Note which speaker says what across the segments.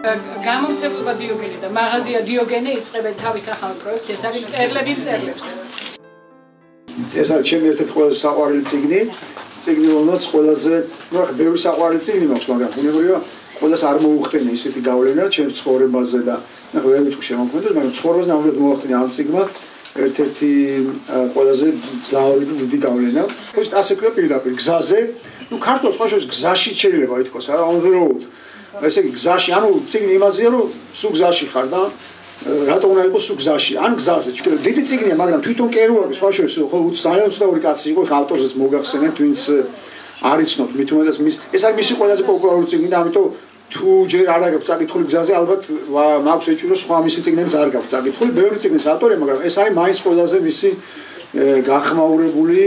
Speaker 1: გამომცემლობა დიოგენი და მაღაზია დიოგენი იწყებენ თავის ახალ პროექტს, ეს არის მწერლები მწერლებზე.
Speaker 2: ეს არის ჩემი ერთ-ერთი ყველაზე საყვარელი წიგნი. წიგნი რომელსაც ყველაზე, ნუ ახლა ბევრი საყვარელი წიგნი მაქვს, მაგრამ ბუნებრივია ყველას არ მოუხდენი ისეთი გავლენა ჩემს ცხოვრებაზე და ახლა ვერ ვიტყვი შემოქმედებს, მაგრამ ცხოვრებას ნამდვილად მოახდინე ამ წიგნმა ერთ-ერთი ყველაზე ძლავრი და დიდი გავლენა. ეს ასე ქვია პირდაპირ გზაზე, ნუ ქართულ სხვაშორის გზაში შეიძლება ითქვას, არა, on the road. ესე იგი გზაში, ანუ წიგნი იმაზეა, რომ სულ გზაში ხარ და რატო უნდა იყოს სულ გზაში? ან გზაზე. დიდი წიგნია, მაგრამ თვითონ კერუაკი სხვაშორის ხო ძალიან უცნაური კაცი იყო, ხა ავტორზეც მოგახსენებთ, ვინც არ იცნობთ, მით უმეტეს ეს არის მისი ყველაზე პოპულარული წიგნი და ამიტომ თუ ჯერ არ აქვს წაკითხული გზაზე, ალბათ მაქვს ეჭვი, რომ სხვა მისი წიგნებიც არ გაქვს წაკითხული. ბევრი წიგნის ავტორია, მაგრამ ეს არის მაინც ყველაზე მისი გახმაურებული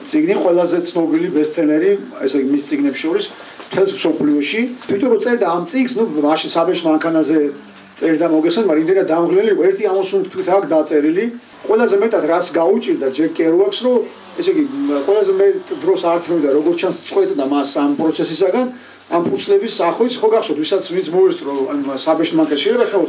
Speaker 2: წიგნი, ყველაზე ცნობილი ბესტსელერი, ესე იგი მის წიგნებს შორის მთელს მსოფლიოში. თვითონ რო წერდა ამ წიგნს, ნუ მაშინ საბეშ მანქანაზე წერდა მოგესალმებით, მაგრამ იმდენად დამღლელი იყო, ერთი ამოსუნთქ თვით აქ დაწერილი. ყველაზე მეტად რაც გაუჭირდა ჯეკ კერუაკს, რომ ესე იგი ყველაზე მეტ დროს ართმევდა როგორც ჩანს წყვეტდა მას ამ პროცესისაგან, ამ ფუცლების სახვიც ხო გახსოვთ, ვისაც ვინც მოესწრო საბეშ მანქანაში, და ხო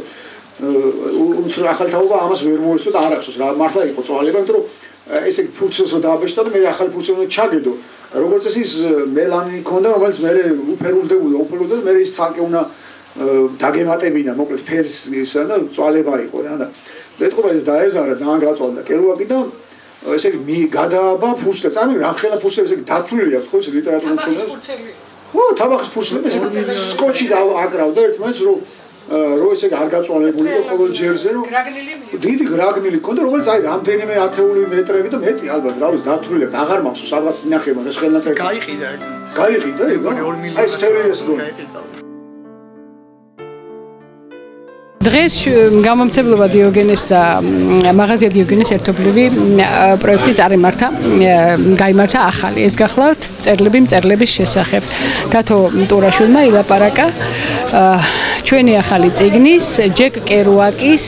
Speaker 2: ახალ თაობა ამას ვერ მოესწრო და არ ახსოვს რა მართლა იყო წვალება, იმიტომ რომ ესე იგი ფუცელს რო დააბეჭდა და მე ახალი ფუცელი ჩაგედო. როგორც ეს ის მელანი ქონდა, რომელიც მე უფერულდებოდა, მე ის თალკე უნდა დაგემატებინა, მოკლედ ფერს ისა და წვალება იყო და მეტყობა ეს დაეზარა, ძალიან გაწვალდა კერუაკი და ესე იგი გადააბა ფუცლებს. ანუ რამხელა ფუცლებს ესე იგი დათვლილი აქვს, ხო, ეს ლიტერატურის ფუცლები. ხო, თაბახის ფუცლები ესე იგი სკოჩი აკრავდა ერთმანეთს, რომ ესე იგი არ გაწვალებული იყო ყოველ ჯერზე, რომ დიდი გრაგნილი ქონდა, რომელიც აი რამდენიმე ათეული მეტრები და მეტი ალბათ, რა ვიცი, დათვლილი აქვს, აღარ მახსოვს, ალბათ ინახება ეს ხელნაწერი.
Speaker 3: გაიყიდა.
Speaker 2: აი ეს თეორიას რო
Speaker 1: დღეს გამომცემლობა დიოგენეს და მაღაზია დიოგენეს ერთობლივი პროექტი გაიმართა ახალი. ეს გახლავთ წერლები მწერლების შესახებ. დათო ტურაშვილმა ილაპარაკა ჩვენი ახალი წიგნის ჯეკ კერუაკის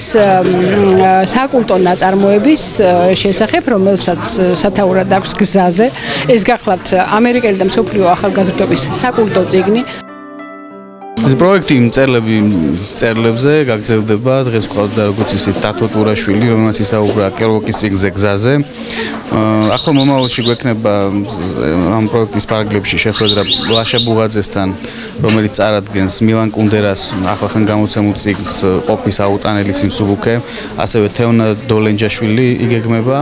Speaker 1: საკულტო ნაწარმოების შესახებ, რომელსაც სათაურად აქვს გზაზე. ეს გახლავთ ამერიკელი და მსოფლიო ახალგაზრდობის საკულტო წიგნი.
Speaker 3: ეს პროექტი მწერლებზე გაგრძელდება. დღეს გვყავდა როგორც ისე დათო ტურაშვილი, რომელსაც ისაუბრა კერუაკის წიგნზე გზაზე. ახლა მომავალში გვექნება ამ პროექტის პარალელებში შეხვედრა ლაშა ბუღაძესთან, რომელიც წარადგენს მილან კუნდერას ახლახან გამოცემულ წიგნს ყოფის აუტანელი სიმსუბუქე, ასევე თეონა დოლენჯაშვილი იგეგმება.